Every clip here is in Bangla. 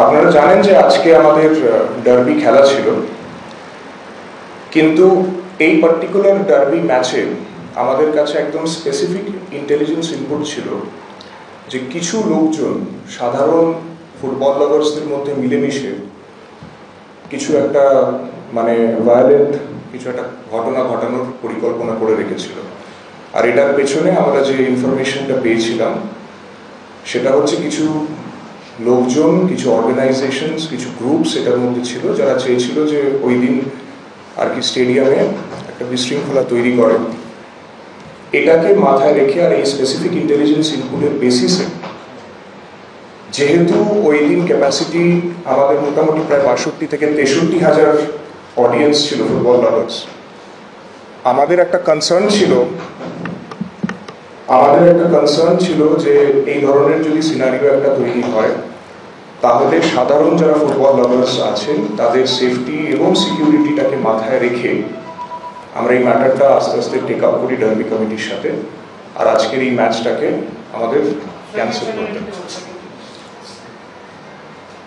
আপনারা জানেন যে আজকে আমাদের ডার্বি খেলা ছিল, কিন্তু এই পার্টিকুলার ডার্বি ম্যাচে আমাদের কাছে একদম স্পেসিফিক ইন্টেলিজেন্স ইনপুট ছিল যে কিছু লোকজন সাধারণ ফুটবল লাভার্সদের মধ্যে মিলেমিশে কিছু একটা ভায়োলেন্ট কিছু একটা ঘটনা ঘটানোর পরিকল্পনা করে রেখেছিল। আর এটার পেছনে আমরা যে ইনফরমেশনটা পেয়েছিলাম সেটা হচ্ছে কিছু লোকজন, কিছু অর্গানাইজেশনস, কিছু গ্রুপস এটার মধ্যে ছিল যারা চেয়েছিল যে ওই দিন আর কি স্টেডিয়ামে একটা বিশৃঙ্খলা তৈরি করে। এটাকে মাথায় রেখে আর এই স্পেসিফিক ইন্টেলিজেন্স ইনপুটের বেসিসে যেহেতু ওই দিন ক্যাপাসিটি আমাদের মোটামুটি প্রায় ৬২ থেকে ৬৩,০০০ অডিয়েন্স ছিল ফুটবল লাভার্স, আমাদের একটা কনসার্ন ছিল যে এই ধরনের যদি সিনারিও একটা তৈরি হয় তাহলে সাধারণ যারা ফুটবল লাভার্স আছেন তাদের সেফটি এবং সিকিউরিটিটাকে মাথায় রেখে আমরা এই ম্যাটারটা আস্তে আস্তে টেক আপ করি ডার্বি কমিটির সাথে, আর আজকের এই ম্যাচটাকে আমাদের ক্যান্সেল করতে।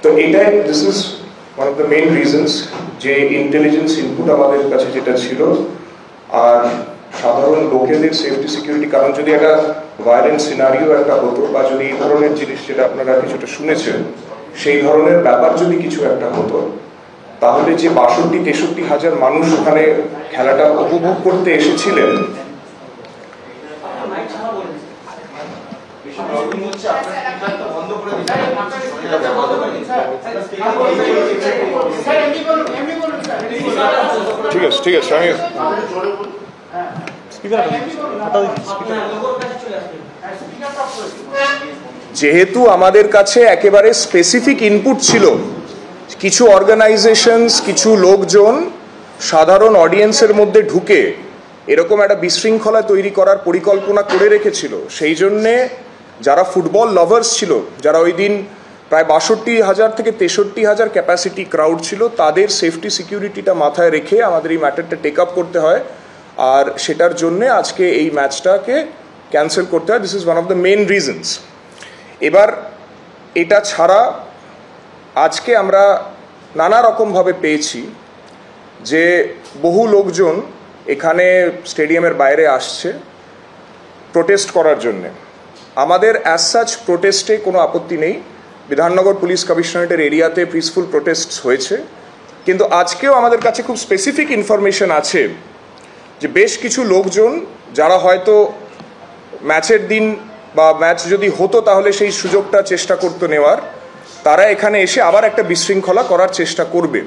তো এটাই this is one of the main reasons যে ইন্টেলিজেন্স ইনপুট আমাদের কাছে যেটা ছিল আর সাধারণ লোকেদের সেফটি সিকিউরিটি, কারণ যদি একটা ভায়োলেন্ট সিনারিও একটা হতো বা যদি এই ধরনের জিনিস যেটা আপনারা কিছুটা শুনেছেন সেই ধরনের ব্যাপার যদি কিছু একটা হতো তাহলে যে ৬২-৬৩,০০০ মানুষ ওখানে খেলাটা উপভোগ করতে এসেছিলেন ঠিক আছে আমি যেহেতু আমাদের কাছে একেবারে স্পেসিফিক ইনপুট ছিল কিছু অর্গানাইজেশনস, কিছু লোকজন সাধারণ অডিয়েন্সের মধ্যে ঢুকে এরকম একটা বিশৃঙ্খলা তৈরি করার পরিকল্পনা করে রেখেছিল, সেই জন্যে যারা ফুটবল লাভার্স ছিল, যারা ওই দিন প্রায় ৬২,০০০ থেকে ৬৩,০০০ ক্যাপাসিটি ক্রাউড ছিল, তাদের সেফটি সিকিউরিটিটা মাথায় রেখে আমাদের এই ম্যাটারটা টেক আপ করতে হয়, আর সেটার জন্যে আজকে এই ম্যাচটাকে ক্যান্সেল করতে হয়। This is one of the main reasons. এবার এটা ছাড়া আজকে আমরা নানা রকমভাবে পেয়েছি যে বহু লোকজন এখানে স্টেডিয়ামের বাইরে আসছে প্রোটেস্ট করার জন্যে। আমাদের অ্যাজ সাচ প্রোটেস্টে কোনো আপত্তি নেই, বিধাননগর পুলিশ কমিশনারেটের এরিয়াতে পিসফুল প্রোটেস্ট হয়েছে, কিন্তু আজকেও আমাদের কাছে খুব স্পেসিফিক ইনফরমেশন আছে যে বেশ কিছু লোকজন যারা হয়তো ম্যাচের দিন বা ম্যাচ যদি হতো তাহলে সেই সুযোগটা চেষ্টা করতো নেওয়ার, তারা এখানে এসে আবার একটা বিশৃঙ্খলা করার চেষ্টা করবে।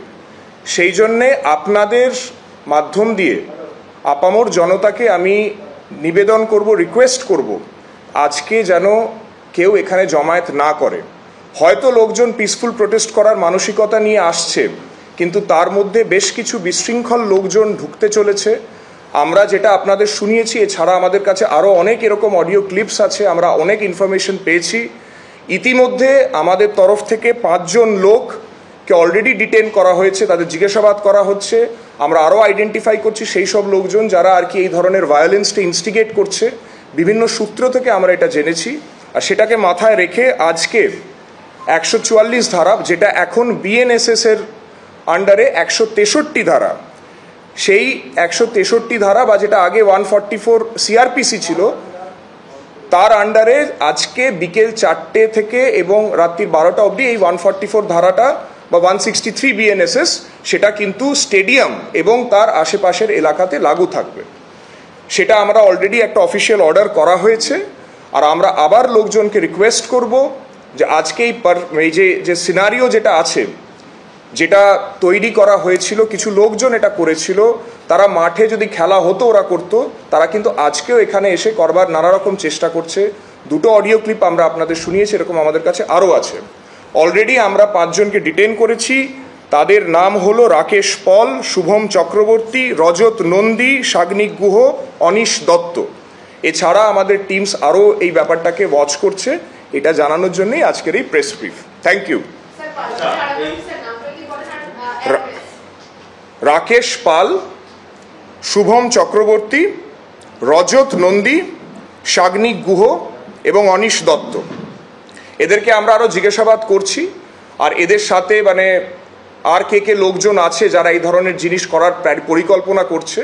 সেই জন্যে আপনাদের মাধ্যম দিয়ে আপামর জনতাকে আমি নিবেদন করব, রিকোয়েস্ট করব আজকে যেন কেউ এখানে জমায়েত না করে। হয়তো লোকজন পিসফুল প্রোটেস্ট করার মানসিকতা নিয়ে আসছে, কিন্তু তার মধ্যে বেশ কিছু বিশৃঙ্খল লোকজন ঢুকতে চলেছে। আমরা যেটা আপনাদের শুনিয়েছি, এছাড়া আমাদের কাছে আরও অনেক এরকম অডিও ক্লিপস আছে, আমরা অনেক ইনফরমেশন পেয়েছি। ইতিমধ্যে আমাদের তরফ থেকে ৫ জন লোককে অলরেডি ডিটেন করা হয়েছে, তাদের জিজ্ঞাসাবাদ করা হচ্ছে। আমরা আরও আইডেন্টিফাই করছি সেই সব লোকজন যারা আর কি এই ধরনের ভায়োলেন্সটা ইনস্টিগেট করছে। বিভিন্ন সূত্র থেকে আমরা এটা জেনেছি, আর সেটাকে মাথায় রেখে আজকে ১৪৪ ধারা, যেটা এখন বিএনএসএস এর আন্ডারে ১৬৩ ধারা, সেই ১৬৩ ধারা বা যেটা আগে 144 সিআরপিসি ছিল, তার আন্ডারে আজকে বিকেল ৪টে থেকে এবং রাত্রির ১২টা অবধি এই 144 ধারাটা বা 163 বিএনএসএস সেটা কিন্তু স্টেডিয়াম এবং তার আশেপাশের এলাকাতে লাগু থাকবে। সেটা আমরা অলরেডি একটা অফিসিয়াল অর্ডার করা হয়েছে, আর আমরা আবার লোকজনকে রিকোয়েস্ট করব যে আজকে এই যে সিনারিও যেটা আছে, যেটা তৈরি করা হয়েছিল, কিছু লোকজন এটা করেছিল, তারা মাঠে যদি খেলা হতো ওরা করতো, তারা কিন্তু আজকেও এখানে এসে করবার নানা রকম চেষ্টা করছে। দুটো অডিও ক্লিপ আমরা আপনাদের শুনিয়েছি, এরকম আমাদের কাছে আরও আছে। অলরেডি আমরা ৫ জনকে ডিটেন করেছি। তাদের নাম হলো রাকেশ পল, শুভম চক্রবর্তী, রজত নন্দী, সাগ্নিক গুহ, অনিশ দত্ত। এছাড়া আমাদের টিমস আরও এই ব্যাপারটাকে ওয়াচ করছে, এটা জানানোর জন্যই আজকের এই press brief. Thank you. Rakesh Pal, Shubham Chakraborty, Rajat Nandi, Sagnik Guha এবং অনিশ দত্ত, এদেরকে আমরা আরও জিজ্ঞাসাবাদ করছি। আর এদের সাথে মানে আর কে লোকজন আছে যারা এই ধরনের জিনিস করার পরিকল্পনা করছে,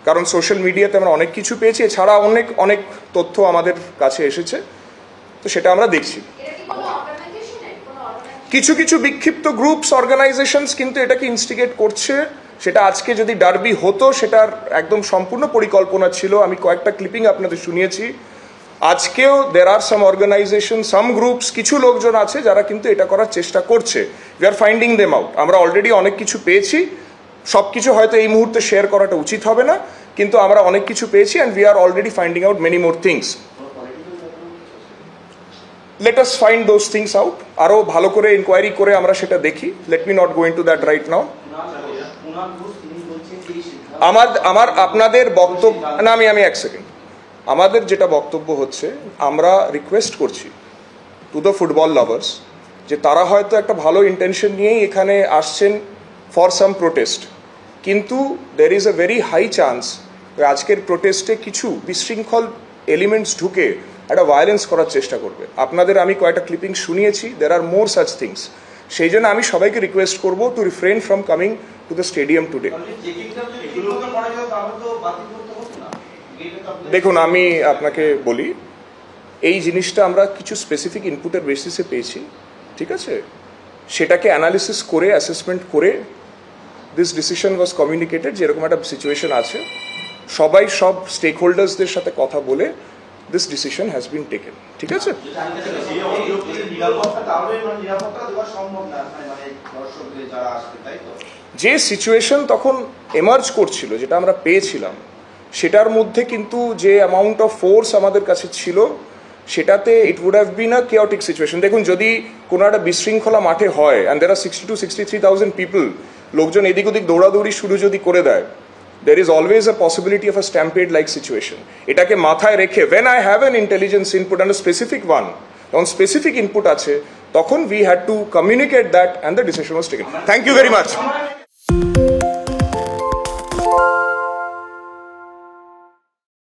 কারণ সোশ্যাল মিডিয়াতে আমরা অনেক কিছু পেয়েছি, এছাড়া অনেক অনেক তথ্য আমাদের কাছে এসেছে, তো সেটা আমরা দেখছি। কিছু কিছু বিক্ষিপ্ত গ্রুপস অর্গানাইজেশনস কিন্তু এটাকে ইনস্টিগেট করছে। সেটা আজকে যদি ডার্বি হতো সেটার একদম সম্পূর্ণ পরিকল্পনা ছিল, আমি কয়েকটা ক্লিপিং আপনাদের শুনিয়েছি। আজকেও দের আর সাম অর্গানাইজেশন, সাম গ্রুপস, কিছু লোকজন আছে যারা কিন্তু এটা করার চেষ্টা করছে। We are finding them out. আমরা অলরেডি অনেক কিছু পেয়েছি, সব কিছু হয়তো এই মুহূর্তে শেয়ার করাটা উচিত হবে না, কিন্তু আমরা অনেক কিছু পেয়েছি and we are already finding out many more things. Let us find those things out, আরও ভালো করে ইনকোয়ারি করে আমরা সেটা দেখি। Let me not go into that right now. আমার আপনাদের বক্তব্য না, আমি এক সেকেন্ড, আমাদের যেটা বক্তব্য হচ্ছে, আমরা রিকোয়েস্ট করছি টু দ্য ফুটবল লাভার্স যে তারা হয়তো একটা ভালো ইন্টেনশন নিয়েই এখানে আসছেন ফর সাম প্রোটেস্ট, কিন্তু there is a very high chance আজকের প্রোটেস্টে কিছু বিশৃঙ্খল এলিমেন্টস ঢুকে একটা ভায়োলেন্স করার চেষ্টা করবে। আপনাদের আমি কয়েকটা ক্লিপিং শুনিয়েছি, there are more such things. সেই জন্য আমি সবাইকে রিকোয়েস্ট করবো to refrain from coming to the stadium today. দেখুন, আমি আপনাকে বলি, এই জিনিসটা আমরা কিছু স্পেসিফিক ইনপুটের বেসিসে পেয়েছি, ঠিক আছে? সেটাকে অ্যানালিসিস করে, অ্যাসেসমেন্ট করে দিস ডিসিশন ওয়াজ কমিউনিকেটেড যে এরকম একটা সিচুয়েশন আছে। সবাই সব স্টেক হোল্ডার্সদের সাথে কথা বলে this decision has been taken, ঠিক আছে? যে সিচুয়েশন তখন এমার্জ করছিল, যেটা আমরা পেয়েছিলাম, সেটার মধ্যে কিন্তু যে অ্যামাউন্ট অফ ফোর্স আমাদের কাছে ছিল, সেটাতে it would have been a chaotic situation. দেখুন, যদি কোনো একটা বিশৃঙ্খলা মাঠে হয় অ্যান্ড দের আর 62-63,000 পিপল, লোকজন এদিক ওদিক দৌড়াদৌড়ি শুরু যদি করে দেয়, there is always a possibility of a stampede like situation. এটাকে মাথায় রেখে when I have an intelligence input and a specific one, যখন specific input আছে, তখন we had to communicate that and the decision was taken. Thank you very much.